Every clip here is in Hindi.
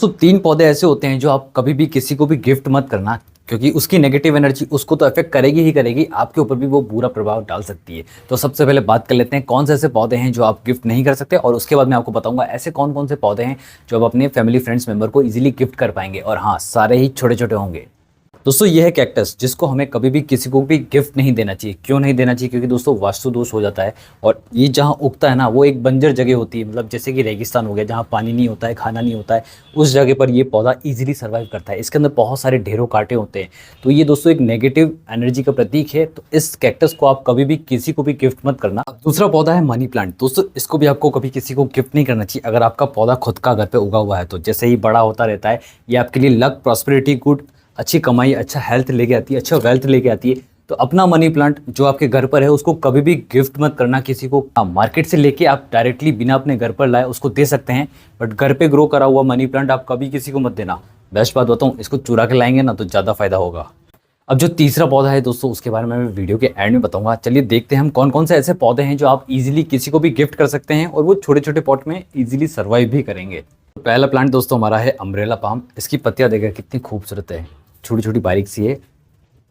दोस्तों 3 पौधे ऐसे होते हैं जो आप कभी भी किसी को भी गिफ्ट मत करना, क्योंकि उसकी नेगेटिव एनर्जी उसको तो अफेक्ट करेगी ही करेगी, आपके ऊपर भी वो बुरा प्रभाव डाल सकती है। तो सबसे पहले बात कर लेते हैं कौन से ऐसे पौधे हैं जो आप गिफ्ट नहीं कर सकते, और उसके बाद मैं आपको बताऊंगा ऐसे कौन कौन से पौधे हैं जो आप अपने फैमिली फ्रेंड्स मेंबर को इजीली गिफ्ट कर पाएंगे। और हाँ, सारे ही छोटे छोटे होंगे। दोस्तों ये है कैक्टस, जिसको हमें कभी भी किसी को भी गिफ्ट नहीं देना चाहिए। क्यों नहीं देना चाहिए? क्योंकि दोस्तों वास्तु दोष हो जाता है, और ये जहाँ उगता है ना वो एक बंजर जगह होती है, मतलब जैसे कि रेगिस्तान हो गया जहाँ पानी नहीं होता है, खाना नहीं होता है, उस जगह पर ये पौधा इजीली सर्वाइव करता है। इसके अंदर बहुत सारे ढेरों कांटे होते हैं, तो ये दोस्तों एक नेगेटिव एनर्जी का प्रतीक है। तो इस कैक्टस को आप कभी भी किसी को भी गिफ्ट मत करना। दूसरा पौधा है मनी प्लांट। दोस्तों इसको भी आपको कभी किसी को गिफ्ट नहीं करना चाहिए। अगर आपका पौधा खुद का घर पे उगा हुआ है तो जैसे ही बड़ा होता रहता है, ये आपके लिए लक, प्रॉस्पेरिटी, गुड, अच्छी कमाई, अच्छा हेल्थ लेके आती है, अच्छा वेल्थ लेके आती है। तो अपना मनी प्लांट जो आपके घर पर है उसको कभी भी गिफ्ट मत करना किसी को। मार्केट से लेके आप डायरेक्टली बिना अपने घर पर लाए उसको दे सकते हैं, बट घर पे ग्रो करा हुआ मनी प्लांट आप कभी किसी को मत देना। बेस्ट बात बताऊँ, इसको चुरा के लाएंगे ना तो ज़्यादा फायदा होगा। अब जो तीसरा पौधा है दोस्तों, उसके बारे में मैं वीडियो के एंड में बताऊंगा। चलिए देखते हैं हम कौन कौन से ऐसे पौधे हैं जो आप इजीली किसी को भी गिफ्ट कर सकते हैं और वो छोटे छोटे पॉट में इजीली सर्वाइव भी करेंगे। तो पहला प्लांट दोस्तों हमारा है अम्ब्रेला पाम। इसकी पत्तियां देखिए कितनी खूबसूरत है, छोटी छोटी बारीक सी है,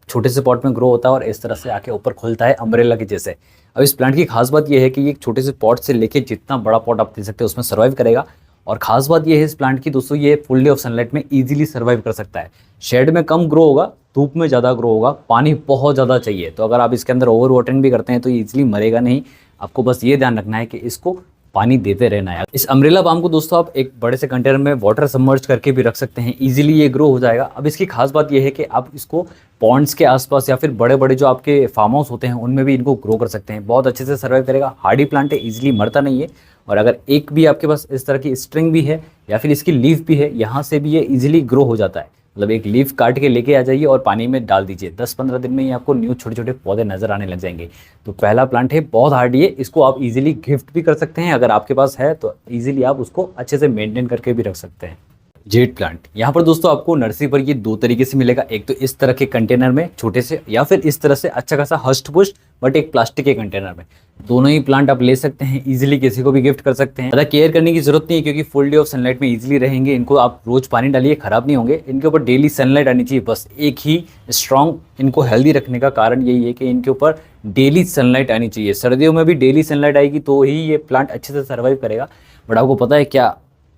छोटे से पॉट में ग्रो होता है और इस तरह से आके ऊपर खुलता है अम्ब्रेला के जैसे। अब इस प्लांट की खास बात यह है कि ये एक छोटे से पॉट से लेके जितना बड़ा पॉट आप दे सकते हैं उसमें सर्वाइव करेगा। और खास बात यह है इस प्लांट की दोस्तों, ये फुल डे ऑफ सनलाइट में इजीली सर्वाइव कर सकता है। शेड में कम ग्रो होगा, धूप में ज़्यादा ग्रो होगा, पानी बहुत ज़्यादा चाहिए। तो अगर आप इसके अंदर ओवर वाटरिंग भी करते हैं तो ये इजीली मरेगा नहीं। आपको बस ये ध्यान रखना है कि इसको पानी देते रहना है। इस अम्ब्रेला पाम को दोस्तों आप एक बड़े से कंटेनर में वाटर सबमर्ज करके भी रख सकते हैं, इजीली ये ग्रो हो जाएगा। अब इसकी खास बात ये है कि आप इसको पॉन्ड्स के आसपास या फिर बड़े बड़े जो आपके फार्म हाउस होते हैं उनमें भी इनको ग्रो कर सकते हैं। बहुत अच्छे से सर्वाइव करेगा। हार्डी प्लांट है, इजीली मरता नहीं है। और अगर एक भी आपके पास इस तरह की स्ट्रिंग भी है या फिर इसकी लीफ भी है, यहाँ से भी ये इजीली ग्रो हो जाता है। मतलब एक लीफ काट के लेके आ जाइए और पानी में डाल दीजिए, 10-15 दिन में ही आपको न्यू छोटे छोटे पौधे नजर आने लग जाएंगे। तो पहला प्लांट है, बहुत हार्डी है, इसको आप इजीली गिफ्ट भी कर सकते हैं। अगर आपके पास है तो इजीली आप उसको अच्छे से मेंटेन करके भी रख सकते हैं। जेड प्लांट, यहाँ पर दोस्तों आपको नर्सरी पर ये 2 तरीके से मिलेगा। एक तो इस तरह के कंटेनर में छोटे से, या फिर इस तरह से अच्छा खासा हस्ट पुस्ट बट एक प्लास्टिक के कंटेनर में। दोनों ही प्लांट आप ले सकते हैं, इजीली किसी को भी गिफ्ट कर सकते हैं। ज़्यादा केयर करने की जरूरत नहीं है क्योंकि फुल डे ऑफ सनलाइट में इजीली रहेंगे। इनको आप रोज पानी डालिए, खराब नहीं होंगे। इनके ऊपर डेली सनलाइट आनी चाहिए, बस एक ही स्ट्रॉन्ग इनको हेल्दी रखने का कारण यही है कि इनके ऊपर डेली सनलाइट आनी चाहिए। सर्दियों में भी डेली सनलाइट आएगी तो ही ये प्लांट अच्छे से सर्वाइव करेगा। बट आपको पता है क्या,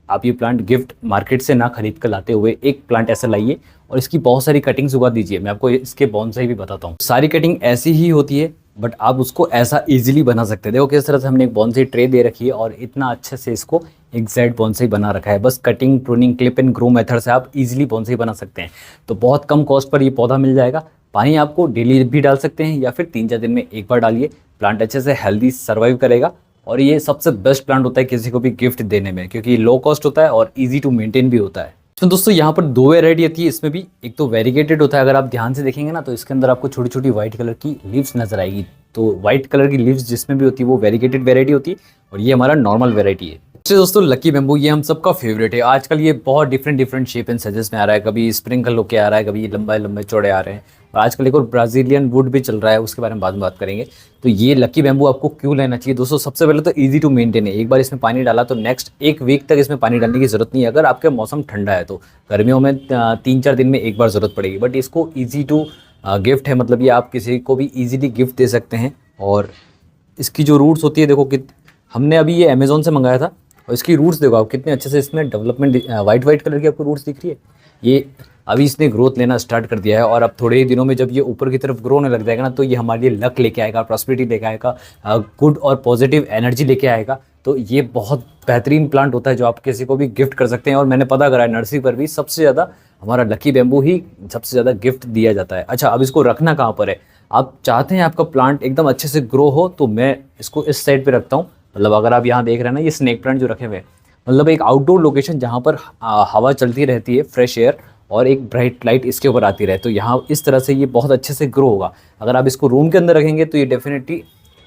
आप ये प्लांट गिफ्ट मार्केट से ना खरीद कर लाते हुए एक प्लांट ऐसा लाइए और इसकी बहुत सारी कटिंग्स उगा दीजिए। मैं आपको इसके बॉन्साई भी बताता हूँ। सारी कटिंग ऐसी ही होती है बट आप उसको ऐसा इजीली बना सकते हैं। देखो किस तरह से हमने एक बॉन्साई ट्रे दे रखी है और इतना अच्छे से इसको एग्जैक्ट बॉन्साई बना रखा है। बस cutting, pruning, clip and grow method से आप इजीली बॉन्साई बना सकते हैं। तो बहुत कम कॉस्ट पर ये पौधा मिल जाएगा। पानी आपको डेली भी डाल सकते हैं या फिर 3-4 दिन में एक बार डालिए। प्लांट अच्छे से हेल्दी सर्वाइव करेगा और ये सबसे बेस्ट प्लांट होता है किसी को भी गिफ्ट देने में, क्योंकि लो कॉस्ट होता है और इजी टू मेंटेन भी होता है। तो दोस्तों यहाँ पर 2 वैरायटी आती है इसमें भी। एक तो वेरीगेटेड होता है, अगर आप ध्यान से देखेंगे ना तो इसके अंदर आपको छोटी छोटी व्हाइट कलर की लीव्स नजर आएगी। तो व्हाइट कलर की लीव्स जिसमें भी होती है वो वेरीगेटेड वैरायटी होती है, और ये हमारा नॉर्मल वैरायटी है। दोस्तों लकी बैम्बू, ये हम सबका फेवरेट है। आजकल ये बहुत डिफरेंट शेप एंड साइजेस में आ रहा है। कभी स्प्रिंकल होके आ रहा है, कभी ये लंबे लंबे चौड़े आ रहे हैं, और आजकल एक और ब्राजीलियन वुड भी चल रहा है, उसके बारे में बाद में बात करेंगे। तो ये लकी बैम्बू आपको क्यों लेना चाहिए दोस्तों? सबसे पहले तो इजी टू मेंटेन है। एक बार इसमें पानी डाला तो नेक्स्ट 1 वीक तक इसमें पानी डालने की जरूरत नहीं है। अगर आपका मौसम ठंडा है तो गर्मियों में 3-4 दिन में एक बार जरूरत पड़ेगी, बट इसको ईजी टू गिफ्ट है। मतलब ये आप किसी को भी ईजिली गिफ्ट दे सकते हैं। और इसकी जो रूट्स होती है, देखो कि हमने अभी ये अमेजोन से मंगाया था, और इसकी रूट्स देखो आप कितने अच्छे से इसमें डेवलपमेंट, वाइट कलर की आपको रूट्स दिख रही है। ये अभी इसने ग्रोथ लेना स्टार्ट कर दिया है, और अब थोड़े ही दिनों में जब ये ऊपर की तरफ ग्रो होने लग जाएगा ना तो ये हमारे लिए लक लेके आएगा, प्रॉस्पेरिटी लेके आएगा, गुड और पॉजिटिव एनर्जी लेके आएगा। तो ये बहुत बेहतरीन प्लांट होता है जो आप किसी को भी गिफ्ट कर सकते हैं। और मैंने पता करा है नर्सरी पर भी सबसे ज़्यादा हमारा लकी बैम्बू ही सबसे ज़्यादा गिफ्ट दिया जाता है। अच्छा, अब इसको रखना कहाँ पर है? आप चाहते हैं आपका प्लांट एकदम अच्छे से ग्रो हो तो मैं इसको इस साइड पर रखता हूँ। मतलब अगर आप यहाँ देख रहे हैं ना, ये स्नेक प्लांट जो रखे हुए हैं, मतलब एक आउटडोर लोकेशन जहाँ पर हवा चलती रहती है, फ्रेश एयर, और एक ब्राइट लाइट इसके ऊपर आती रहे, तो यहाँ इस तरह से ये बहुत अच्छे से ग्रो होगा। अगर आप इसको रूम के अंदर रखेंगे तो ये डेफिनेटली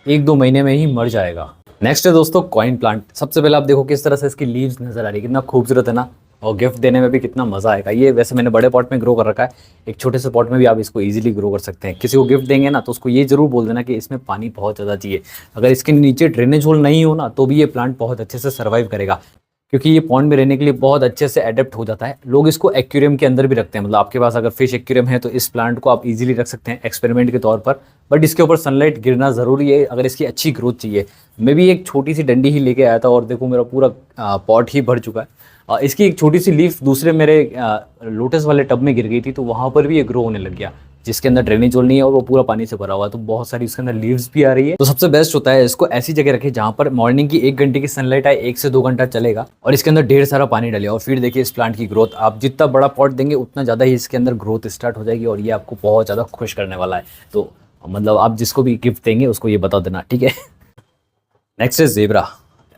1-2 महीने में ही मर जाएगा। नेक्स्ट है दोस्तों कॉइन प्लांट। सबसे पहले आप देखो किस तरह से इसकी लीव्स नजर आ रही है, कितना खूबसूरत है ना, और गिफ्ट देने में भी कितना मजा आएगा। ये वैसे मैंने बड़े पॉट में ग्रो कर रखा है, एक छोटे से पॉट में भी आप इसको इजीली ग्रो कर सकते हैं। किसी को गिफ्ट देंगे ना तो उसको ये जरूर बोल देना कि इसमें पानी बहुत ज़्यादा चाहिए। अगर इसके नीचे ड्रेनेज होल नहीं हो ना तो भी ये प्लांट बहुत अच्छे से सर्वाइव करेगा। क्योंकि ये पॉन्ड में रहने के लिए बहुत अच्छे से अडेप्ट हो जाता है। लोग इसको एक्वेरियम के अंदर भी रखते हैं, मतलब आपके पास अगर फिश एक्वेरियम है तो इस प्लांट को आप इजीली रख सकते हैं एक्सपेरिमेंट के तौर पर। बट इसके ऊपर सनलाइट गिरना ज़रूरी है अगर इसकी अच्छी ग्रोथ चाहिए। मैं भी एक छोटी सी डंडी ही लेके आया था और देखो मेरा पूरा पॉट ही भर चुका है। इसकी एक छोटी सी लीफ दूसरे मेरे लोटस वाले टब में गिर गई थी, तो वहाँ पर भी ये ग्रो होने लग गया, जिसके अंदर ड्रेनेज होल नहीं है और वो पूरा पानी से भरा हुआ है, तो बहुत सारी इसके अंदर लीव्स भी आ रही है। तो सबसे बेस्ट होता है इसको ऐसी जगह रखें जहाँ पर मॉर्निंग की 1 घंटे की सनलाइट आए, 1 से 2 घंटा चलेगा, और इसके अंदर ढेर सारा पानी डालिए। और फिर देखिए इस प्लांट की ग्रोथ, आप जितना बड़ा पॉट देंगे उतना ज़्यादा ही इसके अंदर ग्रोथ स्टार्ट हो जाएगी और ये आपको बहुत ज़्यादा खुश करने वाला है। तो मतलब आप जिसको भी गिफ्ट देंगे उसको ये बता देना, ठीक है। नेक्स्ट है जेब्रा।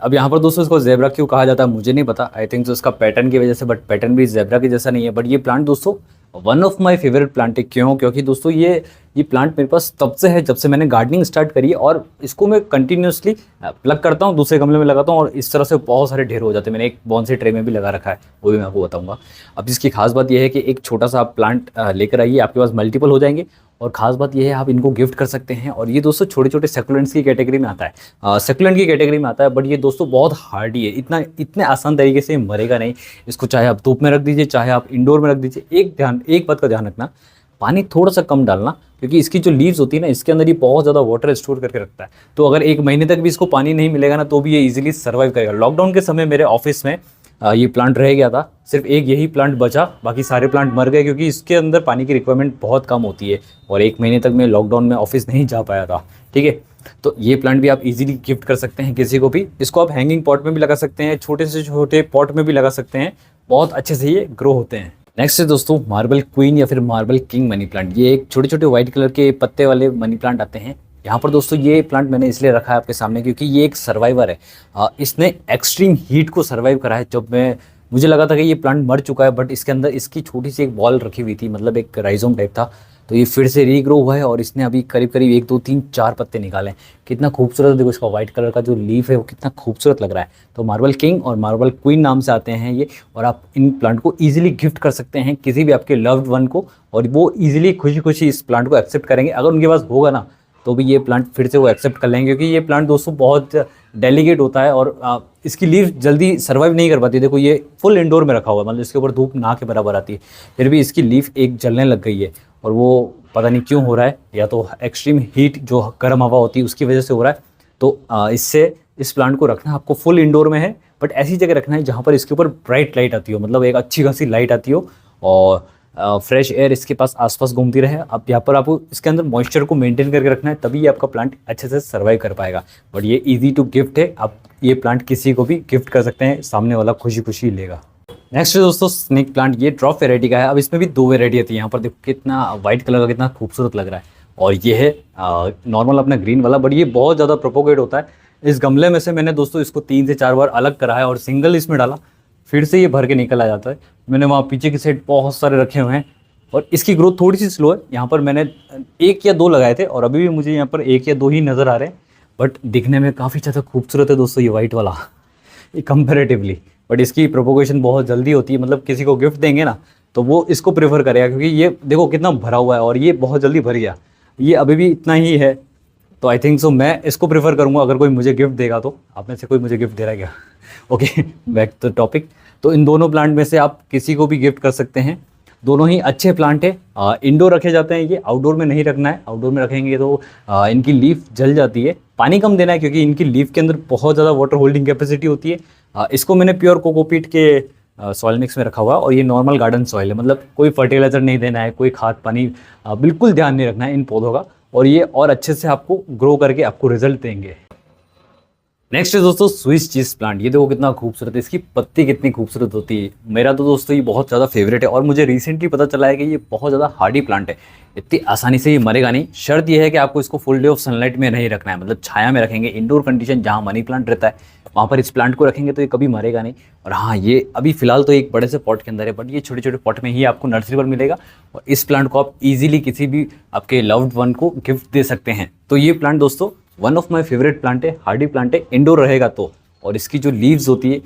अब यहाँ पर दोस्तों इसको जेब्रा क्यों कहा जाता है मुझे नहीं पता, आई थिंक तो इसका पैटर्न की वजह से, बट पैटर्न भी जेब्रा के जैसा नहीं है। बट ये प्लांट दोस्तों one of my favourite plant है। क्यों? क्योंकि दोस्तों ये प्लांट मेरे पास तब से है जब से मैंने गार्डनिंग स्टार्ट करी है, और इसको मैं कंटिन्यूसली प्लग करता हूँ, दूसरे गमले में लगाता हूँ और इस तरह से बहुत सारे ढेर हो जाते हैं। मैंने एक बॉन्सी ट्रे में भी लगा रखा है, वो भी मैं आपको बताऊँगा। अब इसकी खास बात यह है कि एक छोटा सा आप प्लांट लेकर आइए, आपके पास मल्टीपल हो जाएंगे। और ख़ास बात यह है आप इनको गिफ्ट कर सकते हैं। और ये दोस्तों छोटे छोटे सेकुलेंट्स की कैटेगरी में आता है, सेकुलेंट की कैटेगरी में आता है। बट ये दोस्तों बहुत हार्डी है, इतने आसान तरीके से मरेगा नहीं। इसको चाहे आप धूप में रख दीजिए, चाहे आप इंडोर में रख दीजिए। एक बात का ध्यान रखना, पानी थोड़ा सा कम डालना, क्योंकि इसकी जो लीव्स होती है ना, इसके अंदर ये बहुत ज़्यादा वाटर स्टोर करके रखता है। तो अगर 1 महीने तक भी इसको पानी नहीं मिलेगा ना, तो भी ये इजीली सर्वाइव करेगा। लॉकडाउन के समय मेरे ऑफिस में ये प्लांट रह गया था, सिर्फ एक यही प्लांट बचा, बाकी सारे प्लांट मर गए, क्योंकि इसके अंदर पानी की रिक्वायरमेंट बहुत कम होती है। और 1 महीने तक मैं लॉकडाउन में ऑफिस नहीं जा पाया था, ठीक है। तो ये प्लांट भी आप इजीली गिफ्ट कर सकते हैं किसी को भी। इसको आप हैंगिंग पॉट में भी लगा सकते हैं, छोटे से छोटे पॉट में भी लगा सकते हैं, बहुत अच्छे से ये ग्रो होते हैं। नेक्स्ट है दोस्तों मार्बल क्वीन या फिर मार्बल किंग मनी प्लांट। ये एक छोटे छोटे व्हाइट कलर के पत्ते वाले मनी प्लांट आते हैं। यहाँ पर दोस्तों ये प्लांट मैंने इसलिए रखा है आपके सामने क्योंकि ये एक सर्वाइवर है। इसने एक्सट्रीम हीट को सर्वाइव करा है। जब मुझे लगा था कि ये प्लांट मर चुका है, बट इसके अंदर इसकी छोटी सी एक बॉल रखी हुई थी, मतलब एक राइजोम टाइप था, तो ये फिर से रीग्रो हुआ है और इसने अभी करीब करीब 1 2 3 4 पत्ते निकाले हैं। कितना खूबसूरत, देखो इसका व्हाइट कलर का जो लीफ है वो कितना खूबसूरत लग रहा है। तो मार्बल किंग और मार्बल क्वीन नाम से आते हैं ये, और आप इन प्लांट को ईजिली गिफ्ट कर सकते हैं किसी भी आपके लव्ड वन को, और वो ईजिली खुशी खुशी इस प्लांट को एक्सेप्ट करेंगे। अगर उनके पास होगा ना, तो भी ये प्लांट फिर से वो एक्सेप्ट कर लेंगे, क्योंकि ये प्लांट दोस्तों बहुत डेलिकेट होता है और इसकी लीफ जल्दी सर्वाइव नहीं कर पाती। देखो ये फुल इंडोर में रखा हुआ है, मतलब इसके ऊपर धूप ना के बराबर आती है, फिर भी इसकी लीफ एक जलने लग गई है, और वो पता नहीं क्यों हो रहा है, या तो एक्सट्रीम हीट जो गर्म हवा होती है उसकी वजह से हो रहा है। तो इससे इस प्लांट को रखना आपको फुल इंडोर में है, बट ऐसी जगह रखना है जहाँ पर इसके ऊपर ब्राइट लाइट आती हो, मतलब एक अच्छी खासी लाइट आती हो और फ्रेश एयर इसके पास आसपास घूमती रहे। अब यहाँ पर आपको इसके अंदर मॉइस्चर को मेंटेन करके रखना है, तभी ये आपका प्लांट अच्छे से सर्वाइव कर पाएगा। बट ये इजी टू गिफ्ट है, आप ये प्लांट किसी को भी गिफ्ट कर सकते हैं, सामने वाला खुशी खुशी लेगा। नेक्स्ट दोस्तों स्नेक प्लांट, ये ड्रॉप वेराइटी का है। अब इसमें भी 2 वेराइटी आती है। यहाँ पर देखो कितना व्हाइट कलर का कितना खूबसूरत लग रहा है, और ये है नॉर्मल अपना ग्रीन वाला, बट ये बहुत ज़्यादा प्रोपोगेट होता है। इस गमले में से मैंने दोस्तों इसको 3 से 4 बार अलग करा है और सिंगल इसमें डाला, फिर से ये भर के निकल आ जाता है। मैंने वहाँ पीछे की साइड बहुत सारे रखे हुए हैं, और इसकी ग्रोथ थोड़ी सी स्लो है। यहाँ पर मैंने 1 या 2 लगाए थे, और अभी भी मुझे यहाँ पर 1 या 2 ही नज़र आ रहे हैं, बट दिखने में काफ़ी ज़्यादा खूबसूरत है दोस्तों ये वाइट वाला, ये कंपेरेटिवली। बट इसकी प्रोपोगेशन बहुत जल्दी होती है, मतलब किसी को गिफ्ट देंगे ना तो वो इसको प्रेफर करेगा, क्योंकि ये देखो कितना भरा हुआ है और ये बहुत जल्दी भर गया, ये अभी भी इतना ही है। तो आई थिंक सो मैं इसको प्रेफर करूँगा अगर कोई मुझे गिफ्ट देगा तो। आप में से कोई मुझे गिफ्ट दे रहा है क्या? Okay, back to topic. तो इन दोनों प्लांट में से आप किसी को भी गिफ्ट कर सकते हैं, दोनों ही अच्छे प्लांट है। इंडोर रखे जाते हैं, ये आउटडोर में नहीं रखना है। आउटडोर में रखेंगे तो इनकी लीफ जल जाती है। पानी कम देना है, क्योंकि इनकी लीफ के अंदर बहुत ज़्यादा वाटर होल्डिंग कैपेसिटी होती है। इसको मैंने प्योर कोकोपीट के सॉइल मिक्स में रखा हुआ है, और ये नॉर्मल गार्डन सॉइल है, मतलब कोई फर्टिलाइजर नहीं देना है, कोई खाद पानी बिल्कुल ध्यान नहीं रखना है इन पौधों का, और ये और अच्छे से आपको ग्रो करके आपको रिजल्ट देंगे। नेक्स्ट है दोस्तों स्विस चीज़ प्लांट। ये देखो कितना खूबसूरत है, इसकी पत्ती कितनी खूबसूरत होती है। मेरा तो दोस्तों ये बहुत ज़्यादा फेवरेट है, और मुझे रिसेंटली पता चला है कि ये बहुत ज़्यादा हार्डी प्लांट है, इतनी आसानी से ये मरेगा नहीं। शर्त ये है कि आपको इसको फुल डे ऑफ सनलाइट में नहीं रखना है, मतलब छाया में रखेंगे। इंडोर कंडीशन जहाँ मनी प्लांट रहता है वहाँ पर इस प्लांट को रखेंगे तो ये कभी मरेगा नहीं। और हाँ, ये अभी फिलहाल तो एक बड़े से पॉट के अंदर है, बट ये छोटे छोटे पॉट में ही आपको नर्सरी पर मिलेगा, और इस प्लांट को आप इजीली किसी भी आपके लव्ड वन को गिफ्ट दे सकते हैं। तो ये प्लांट दोस्तों one of my favourite plant है, हार्डी प्लांट है, इंडोर रहेगा तो। और इसकी जो लीव्स होती है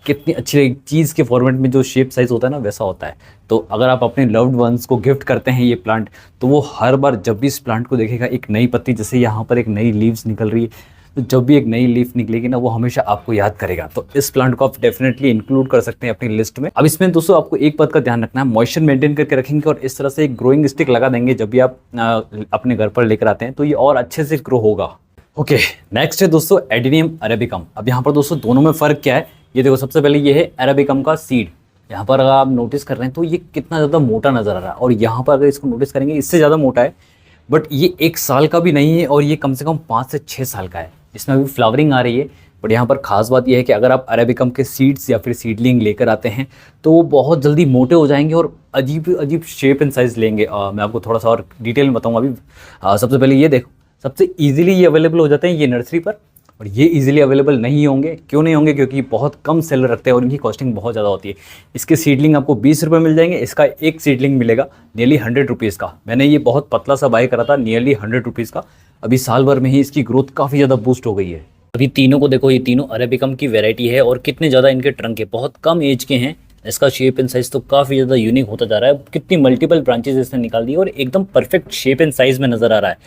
कितनी अच्छी लगेगी, चीज़ के फॉर्मेट में जो शेप साइज होता है ना वैसा होता है। तो अगर आप अपने लव्ड वंस को गिफ्ट करते हैं ये प्लांट, तो वो हर बार जब भी इस प्लांट को देखेगा एक नई पत्ती, जैसे यहाँ पर एक नई लीव्स निकल रही है, तो जब भी एक नई लीफ निकलेगी ना वो हमेशा आपको याद करेगा। तो इस प्लांट को आप डेफिनेटली इंक्लूड कर सकते हैं अपनी लिस्ट में। अब इसमें दोस्तों आपको एक बात का ध्यान रखना है, मॉइस्चर मेंटेन करके रखेंगे और इस तरह से एक ग्रोइंग स्टिक लगा देंगे जब भी आप अपने घर पर लेकर आते हैं, तो ये और अच्छे से ग्रो होगा। ओके, नेक्स्ट है दोस्तों एडेनियम अरेबिकम। अब यहाँ पर दोस्तों दोनों में फ़र्क क्या है, ये देखो सबसे पहले ये है अरेबिकम का सीड। यहाँ पर अगर आप नोटिस कर रहे हैं तो ये कितना ज़्यादा मोटा नज़र आ रहा है, और यहाँ पर अगर इसको नोटिस करेंगे इससे ज़्यादा मोटा है, बट ये 1 साल का भी नहीं है और ये कम से कम 5 से 6 साल का है। इसमें अभी फ्लावरिंग आ रही है। बट यहाँ पर खास बात यह है कि अगर आप अरेबिकम के सीड्स या फिर सीडलिंग लेकर आते हैं तो वो बहुत जल्दी मोटे हो जाएंगे और अजीब अजीब शेप एंड साइज़ लेंगे। मैं आपको थोड़ा सा और डिटेल में बताऊँगा अभी। सबसे पहले ये देखो, सबसे ईजिली ये अवेलेबल हो जाते हैं ये नर्सरी पर, और ये इजीली अवेलेबल नहीं होंगे। क्यों नहीं होंगे? क्योंकि बहुत कम सेलर रखते हैं और इनकी कॉस्टिंग बहुत ज़्यादा होती है। इसके सीडलिंग आपको 20 रुपये मिल जाएंगे, इसका एक सीडलिंग मिलेगा नियरली 100 रुपीज़ का। मैंने ये बहुत पतला सा बाय करा था नियरली 100 रुपीज़ का। अभी साल भर में ही इसकी ग्रोथ काफ़ी ज़्यादा बूस्ट हो गई है। अभी तीनों को देखो, ये तीनों अरेबिकम की वेराइटी है और कितने ज़्यादा इनके ट्रंक है, बहुत कम एज के हैं। इसका शेप एंड साइज़ तो काफ़ी ज़्यादा यूनिक होता जा रहा है। कितनी मल्टीपल ब्रांचेज इसने निकाल दी और एकदम परफेक्ट शेप एंड साइज़ में नज़र आ रहा है।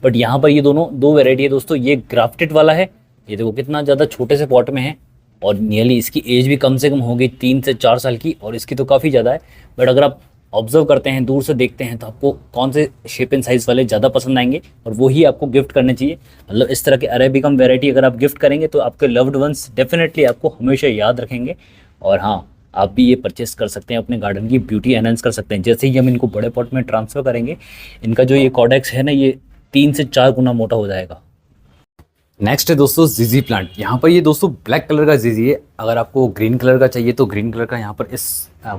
बट यहाँ पर ये दोनों दो वेराइटी है दोस्तों। ये ग्राफ्टेड वाला है, ये देखो कितना ज़्यादा छोटे से पॉट में है और नियरली इसकी एज भी कम से कम होगी 3 से 4 साल की, और इसकी तो काफ़ी ज़्यादा है। बट अगर आप ऑब्जर्व करते हैं, दूर से देखते हैं, तो आपको कौन से शेप एंड साइज़ वाले ज़्यादा पसंद आएंगे और वही आपको गिफ्ट करने चाहिए। मतलब इस तरह के अरेबिकम वैरायटी अगर आप गिफ्ट करेंगे तो आपके लव्ड वंस डेफिनेटली आपको हमेशा याद रखेंगे। और हाँ, आप भी ये परचेस कर सकते हैं, अपने गार्डन की ब्यूटी एनहांस कर सकते हैं। जैसे ही हम इनको बड़े पॉट में ट्रांसफ़र करेंगे, इनका जो ये कॉडेक्स है ना, ये 3 से 4 गुना मोटा हो जाएगा। नेक्स्ट है दोस्तों जीजी प्लांट। यहाँ पर ये दोस्तों ब्लैक कलर का जीजी है। अगर आपको ग्रीन कलर का चाहिए तो ग्रीन कलर का यहाँ पर इस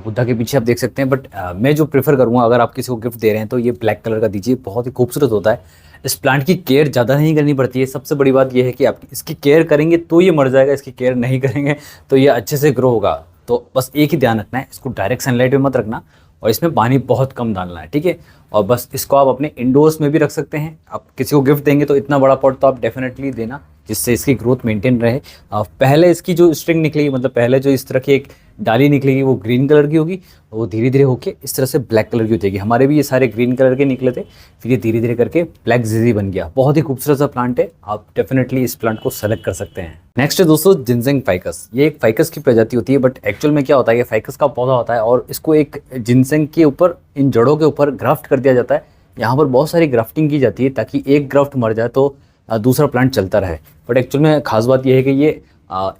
बुद्धा के पीछे आप देख सकते हैं। बट मैं जो प्रेफर करूँगा, अगर आप किसी को गिफ्ट दे रहे हैं तो ये ब्लैक कलर का दीजिए, बहुत ही खूबसूरत होता है। इस प्लांट की केयर ज़्यादा नहीं करनी पड़ती है। सबसे बड़ी बात यह है कि आप इसकी केयर करेंगे तो ये मर जाएगा, इसकी केयर नहीं करेंगे तो ये अच्छे से ग्रो होगा। तो बस एक ही ध्यान रखना है, इसको डायरेक्ट सनलाइट में मत रखना और इसमें पानी बहुत कम डालना है, ठीक है। और बस इसको आप अपने इंडोर्स में भी रख सकते हैं। आप किसी को गिफ्ट देंगे तो इतना बड़ा पॉट तो आप डेफिनेटली देना जिससे इसकी ग्रोथ मेंटेन रहे। पहले इसकी जो स्ट्रिंग निकलेगी, मतलब पहले जो इस तरह की एक डाली निकलेगी वो ग्रीन कलर की होगी, वो धीरे धीरे होके इस तरह से ब्लैक कलर की हो जाएगी। हमारे भी ये सारे ग्रीन कलर के निकले थे, फिर ये धीरे धीरे करके ब्लैक जीजी बन गया। बहुत ही खूबसूरत सा प्लांट है, आप डेफिनेटली इस प्लांट को सेलेक्ट कर सकते हैं। नेक्स्ट है दोस्तों जिनसेंग फाइकस। ये एक फाइकस की प्रजाति होती है, बट एक्चुअल में क्या होता है, ये फाइकस का पौधा होता है और इसको एक जिनसेंग के ऊपर, इन जड़ों के ऊपर ग्राफ्ट कर दिया जाता है। यहाँ पर बहुत सारी ग्राफ्टिंग की जाती है ताकि एक ग्राफ्ट मर जाए तो दूसरा प्लांट चलता रहे। बट एक्चुअल में खास बात यह है कि ये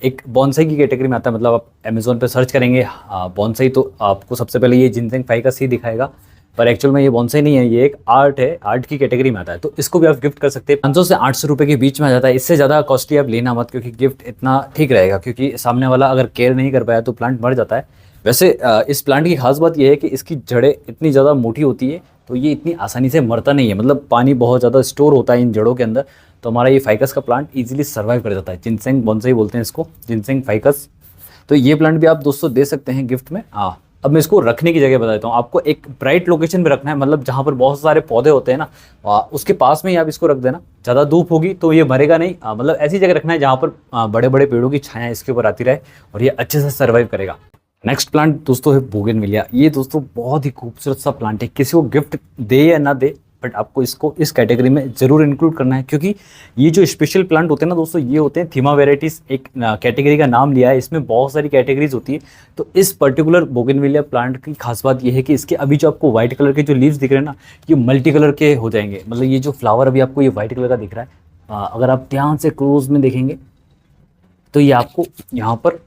एक बॉन्साई की कैटेगरी में आता है। मतलब आप अमेज़ोन पे सर्च करेंगे बॉन्साई तो आपको सबसे पहले ये जिनसेंग फाइकस ही दिखाएगा, पर एक्चुअल में ये बॉन्साई नहीं है, ये एक आर्ट है, आर्ट की कैटेगरी में आता है। तो इसको भी आप गिफ्ट कर सकते हैं। 500 से 800 रुपये के बीच में आ जाता है। इससे ज़्यादा कॉस्टली आप लेना मत, क्योंकि गिफ्ट इतना ठीक रहेगा, क्योंकि सामने वाला अगर केयर नहीं कर पाया तो प्लांट मर जाता है। वैसे इस प्लांट की खास बात यह है कि इसकी जड़ें इतनी ज़्यादा मोटी होती है तो ये इतनी आसानी से मरता नहीं है। मतलब पानी बहुत ज़्यादा स्टोर होता है इन जड़ों के अंदर, तो हमारा ये फाइकस का प्लांट इजीली सर्वाइव कर जाता है। जिनसेंग बॉन्साई बोलते हैं इसको, जिनसेंग फाइकस। तो ये प्लांट भी आप दोस्तों दे सकते हैं गिफ्ट में। अब मैं इसको रखने की जगह बता देता हूँ। आपको एक ब्राइट लोकेशन पे रखना है, मतलब जहाँ पर बहुत सारे पौधे होते हैं ना, उसके पास में ही आप इसको रख देना। ज़्यादा धूप होगी तो ये मरेगा नहीं। मतलब ऐसी जगह रखना है जहाँ पर बड़े बड़े पेड़ों की छाया इसके ऊपर आती रहे और ये अच्छे से सर्वाइव करेगा। नेक्स्ट प्लांट दोस्तों है बोगनविलिया। ये दोस्तों बहुत ही खूबसूरत सा प्लांट है। किसी को गिफ्ट दे या ना दे, बट आपको इसको इस कैटेगरी में ज़रूर इंक्लूड करना है, क्योंकि ये जो स्पेशल प्लांट होते हैं ना दोस्तों, ये होते हैं थीमा वेराइटीज़। एक कैटेगरी का नाम लिया है, इसमें बहुत सारी कैटेगरीज होती है। तो इस पर्टिकुलर बोगनविलिया प्लांट की खास बात ये है कि इसके अभी जो आपको व्हाइट कलर के जो लीव्स दिख रहे हैं ना, ये मल्टी कलर के हो जाएंगे। मतलब ये जो फ्लावर अभी आपको ये व्हाइट कलर का दिख रहा है, अगर आप ध्यान से क्लोज में देखेंगे तो ये आपको यहाँ पर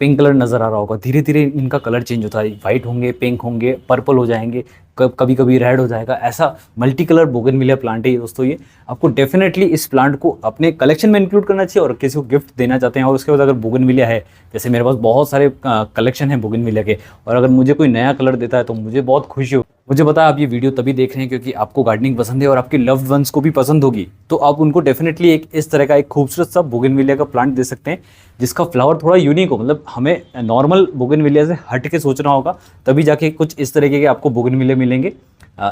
पिंक कलर नज़र आ रहा होगा। धीरे धीरे इनका कलर चेंज होता है, वाइट होंगे, पिंक होंगे, पर्पल हो जाएंगे, कभी कभी रेड हो जाएगा। ऐसा मल्टी कलर बोगनविलिया प्लांट है ये दोस्तों। ये आपको डेफिनेटली इस प्लांट को अपने कलेक्शन में इंक्लूड करना चाहिए। और किसी को गिफ्ट देना चाहते हैं और उसके बाद अगर बोगनविलिया है, जैसे मेरे पास बहुत सारे कलेक्शन है बोगनविलिया के, और अगर मुझे कोई नया कलर देता है तो मुझे बहुत खुशी हो। मुझे पता है आप ये वीडियो तभी देख रहे हैं क्योंकि आपको गार्डनिंग पसंद है और आपके लव्ड वंस को भी पसंद होगी। तो आप उनको डेफिनेटली एक इस तरह का एक खूबसूरत सा बोगनविलिया का प्लांट दे सकते हैं, जिसका फ्लावर थोड़ा यूनिक हो। मतलब हमें नॉर्मल बोगनविलिया से हट के सोचना होगा, तभी जाके कुछ इस तरीके के आपको बोगनविलिया मिलेंगे।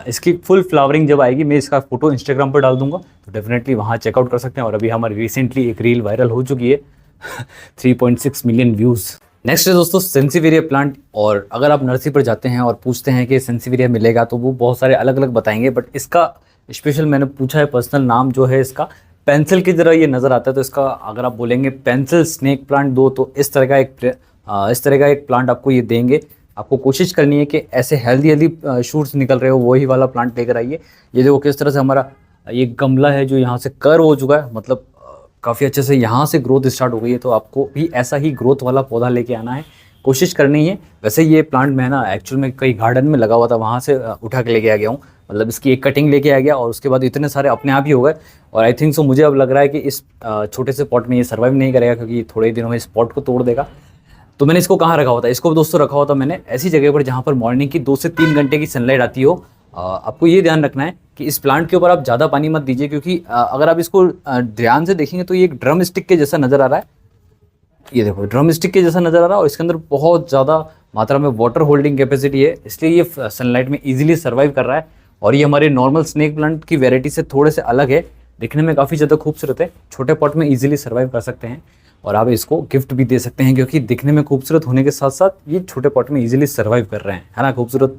इसकी फुल फ्लावरिंग जब आएगी, मैं इसका फोटो इंस्टाग्राम पर डाल दूंगा, तो डेफिनेटली वहाँ चेकआउट कर सकते हैं। और अभी हमारी रिसेंटली एक रील वायरल हो चुकी है 3.6 मिलियन व्यूज़। नेक्स्ट है दोस्तों सेंसिवेरिया प्लांट। और अगर आप नर्सरी पर जाते हैं और पूछते हैं कि सेंसिवेरिया मिलेगा, तो वो बहुत सारे अलग अलग बताएंगे, बट इसका स्पेशल मैंने पूछा है, पर्सनल नाम जो है इसका पेंसिल की तरह ये नज़र आता है। तो इसका अगर आप बोलेंगे पेंसिल स्नेक प्लांट दो, तो इस तरह का एक प्लांट आपको ये देंगे। आपको कोशिश करनी है कि ऐसे हेल्दी शूट्स निकल रहे हो वही वाला प्लांट लेकर आइए। ये देखो किस तरह से हमारा ये गमला है जो यहाँ से कर्व हो चुका है, मतलब काफ़ी अच्छे से यहाँ से ग्रोथ स्टार्ट हो गई है। तो आपको भी ऐसा ही ग्रोथ वाला पौधा लेके आना है, कोशिश करनी है। वैसे ये प्लांट मैं ना एक्चुअल में कई गार्डन में लगा हुआ था, वहाँ से उठा के लेके आ गया हूँ। मतलब इसकी एक कटिंग लेके आ गया और उसके बाद इतने सारे अपने आप ही हो गए। और आई थिंक सो मुझे अब लग रहा है कि इस छोटे से पॉट में ये सर्वाइव नहीं करेगा, क्योंकि थोड़े ही दिनों में इस पॉट को तोड़ देगा। तो मैंने इसको कहाँ रखा हुआ था, इसको दोस्तों रखा हुआ था मैंने ऐसी जगह पर जहाँ पर मॉर्निंग की 2 से 3 घंटे की सनलाइट आती हो। आपको ये ध्यान रखना है कि इस प्लांट के ऊपर आप ज़्यादा पानी मत दीजिए, क्योंकि अगर आप इसको ध्यान से देखेंगे तो ये एक ड्रम स्टिक के जैसा नज़र आ रहा है। ये देखो ड्रम स्टिक के जैसा नज़र आ रहा है और इसके अंदर बहुत ज़्यादा मात्रा में वाटर होल्डिंग कैपेसिटी है, इसलिए ये सनलाइट में ईजिली सर्वाइव कर रहा है। और ये हमारे नॉर्मल स्नेक प्लांट की वेराइटी से थोड़े से अलग है, दिखने में काफ़ी ज़्यादा खूबसूरत है, छोटे पॉट में ईजिली सर्वाइव कर सकते हैं। और आप इसको गिफ्ट भी दे सकते हैं, क्योंकि दिखने में खूबसूरत होने के साथ साथ ये छोटे पॉट में इजीली सर्वाइव कर रहे हैं, है ना खूबसूरत।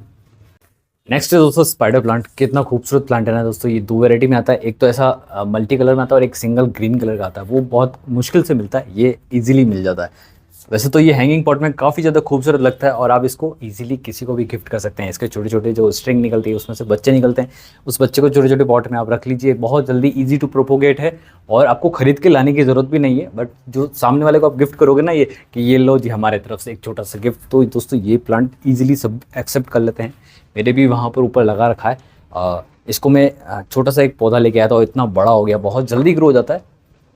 नेक्स्ट है दोस्तों स्पाइडर प्लांट। कितना खूबसूरत प्लांट है ना दोस्तों। ये 2 वैरायटी में आता है, एक तो ऐसा मल्टी कलर में आता है और एक सिंगल ग्रीन कलर का आता है। वो बहुत मुश्किल से मिलता है, ये इजीली मिल जाता है। वैसे तो ये हैंगिंग पॉट में काफ़ी ज़्यादा खूबसूरत लगता है और आप इसको इजीली किसी को भी गिफ्ट कर सकते हैं। इसके छोटे छोटे जो स्ट्रिंग निकलती है उसमें से बच्चे निकलते हैं, उस बच्चे को छोटे छोटे पॉट में आप रख लीजिए। बहुत जल्दी ईजी टू प्रोपोगेट है और आपको खरीद के लाने की ज़रूरत भी नहीं है। बट जो सामने वाले को आप गिफ्ट करोगे ना, ये कि ये लो जी हमारे तरफ से एक छोटा सा गिफ्ट, तो दोस्तों ये प्लांट ईजिली सब एक्सेप्ट कर लेते हैं। मेरे भी वहाँ पर ऊपर लगा रखा है। इसको मैं छोटा सा एक पौधा लेके आया था और इतना बड़ा हो गया, बहुत जल्दी ग्रो हो जाता है।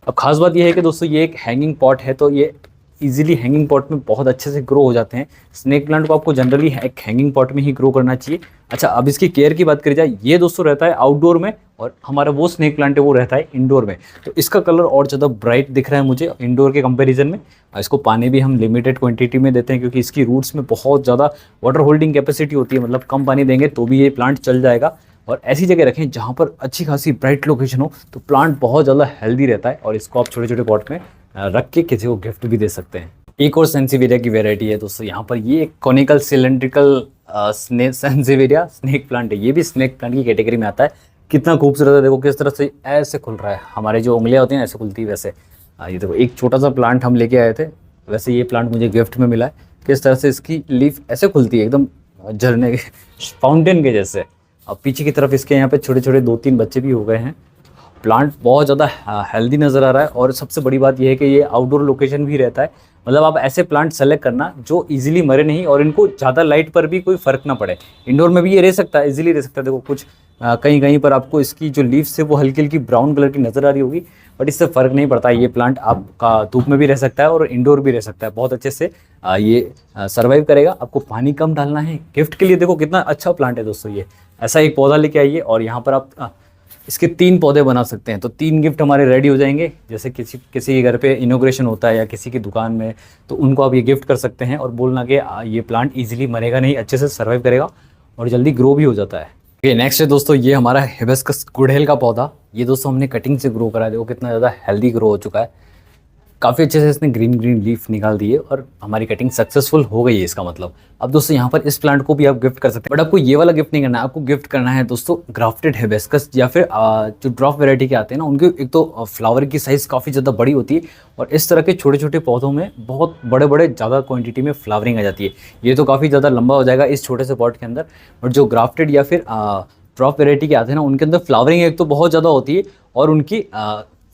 अब खास बात यह है कि दोस्तों ये एक हैंगिंग पॉट है, तो ये इजीली हैंगिंग पॉट में बहुत अच्छे से ग्रो हो जाते हैं। स्नेक प्लांट को आपको जनरली एक हैंगिंग पॉट में ही ग्रो करना चाहिए। अच्छा, अब इसकी केयर की बात करी जाए, ये दोस्तों रहता है आउटडोर में और हमारा वो स्नेक प्लांट है वो रहता है इंडोर में। तो इसका कलर और ज़्यादा ब्राइट दिख रहा है मुझे इंडोर के कंपैरिजन में। इसको पानी भी हम लिमिटेड क्वांटिटी में देते हैं, क्योंकि इसकी रूट्स में बहुत ज़्यादा वाटर होल्डिंग कैपेसिटी होती है। मतलब कम पानी देंगे तो भी ये प्लांट चल जाएगा। और ऐसी जगह रखें जहाँ पर अच्छी खासी ब्राइट लोकेशन हो, तो प्लांट बहुत ज़्यादा हेल्दी रहता है। और इसको आप छोटे छोटे पॉट में रख के किसी को गिफ्ट भी दे सकते हैं। एक और सेंसिवेरिया की वेराइटी है दोस्तों यहाँ पर, ये एक कॉनिकल सिलेंड्रिकल सेंसिवेरिया स्नेक प्लांट है। ये भी स्नेक प्लांट की कैटेगरी में आता है। कितना खूबसूरत है, देखो किस तरह से ऐसे खुल रहा है। हमारे जो उंगलियां होती हैं ऐसे खुलती है वैसे। ये देखो एक छोटा सा प्लांट हम लेके आए थे, वैसे ये प्लांट मुझे गिफ्ट में मिला है। किस तरह से इसकी लीफ ऐसे खुलती है एकदम झरने के फाउंटेन के जैसे। अब पीछे की तरफ इसके यहाँ पे छोटे छोटे 2-3 बच्चे भी हो गए हैं। प्लांट बहुत ज़्यादा हेल्दी नज़र आ रहा है और सबसे बड़ी बात यह है कि ये आउटडोर लोकेशन भी रहता है। मतलब आप ऐसे प्लांट सेलेक्ट करना जो इजीली मरे नहीं और इनको ज़्यादा लाइट पर भी कोई फ़र्क ना पड़े। इंडोर में भी ये रह सकता है, इजीली रह सकता है। देखो कुछ कहीं कहीं पर आपको इसकी जो लीव्स है वो हल्की हल्की ब्राउन कलर की नज़र आ रही होगी, बट इससे फ़र्क नहीं पड़ता। ये प्लांट आपका धूप में भी रह सकता है और इंडोर भी रह सकता है, बहुत अच्छे से ये सर्वाइव करेगा। आपको पानी कम डालना है। गिफ्ट के लिए देखो कितना अच्छा प्लांट है दोस्तों ये। ऐसा एक पौधा लेके आइए और यहाँ पर आप इसके 3 पौधे बना सकते हैं, तो 3 गिफ्ट हमारे रेडी हो जाएंगे। जैसे किसी के घर पे इनॉग्रेशन होता है या किसी की दुकान में, तो उनको आप ये गिफ्ट कर सकते हैं और बोलना कि ये प्लांट इजीली मरेगा नहीं, अच्छे से सर्वाइव करेगा और जल्दी ग्रो भी हो जाता है। ओके, नेक्स्ट है दोस्तों ये हमारा हिबिस्कस गुड़हल का पौधा। ये दोस्तों हमने कटिंग से ग्रो करा है, देखो कितना ज़्यादा हेल्दी ग्रो हो चुका है। काफ़ी अच्छे से इसने ग्रीन ग्रीन लीफ निकाल दिए और हमारी कटिंग सक्सेसफुल हो गई है इसका मतलब। अब दोस्तों यहाँ पर इस प्लांट को भी आप गिफ्ट कर सकते हैं, बट आपको ये वाला गिफ्ट नहीं करना है। आपको गिफ्ट करना है दोस्तों ग्राफ्टेड हिबिस्कस या फिर जो ड्रॉप वैरायटी के आते हैं ना, उनके एक तो फ्लावर की साइज़ काफ़ी ज़्यादा बड़ी होती है और इस तरह के छोटे छोटे पौधों में बहुत बड़े बड़े ज़्यादा क्वान्टिटी में फ्लावरिंग आ जाती है। ये तो काफ़ी ज़्यादा लंबा हो जाएगा इस छोटे से पॉट के अंदर, बट जो ग्राफ्टेड या फिर ड्रॉप वैरायटी के आते हैं ना, उनके अंदर फ्लावरिंग एक तो बहुत ज़्यादा होती है और उनकी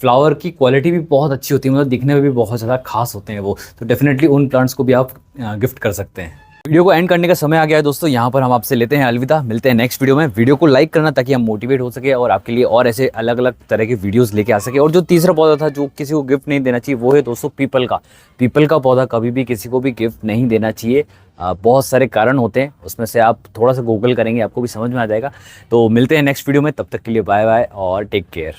फ्लावर की क्वालिटी भी बहुत अच्छी होती है, मतलब दिखने में भी बहुत ज़्यादा खास होते हैं वो। तो डेफिनेटली उन प्लांट्स को भी आप गिफ्ट कर सकते हैं। वीडियो को एंड करने का समय आ गया है दोस्तों, यहाँ पर हम आपसे लेते हैं अलविदा। मिलते हैं नेक्स्ट वीडियो में। वीडियो को लाइक करना ताकि हम मोटिवेट हो सके और आपके लिए और ऐसे अलग अलग तरह के वीडियोस लेके आ सके। और जो तीसरा पौधा था जो किसी को गिफ्ट नहीं देना चाहिए, वो है दोस्तों पीपल का। पीपल का पौधा कभी भी किसी को भी गिफ्ट नहीं देना चाहिए। बहुत सारे कारण होते हैं, उसमें से आप थोड़ा सा गूगल करेंगे आपको भी समझ में आ जाएगा। तो मिलते हैं नेक्स्ट वीडियो में, तब तक के लिए बाय बाय और टेक केयर।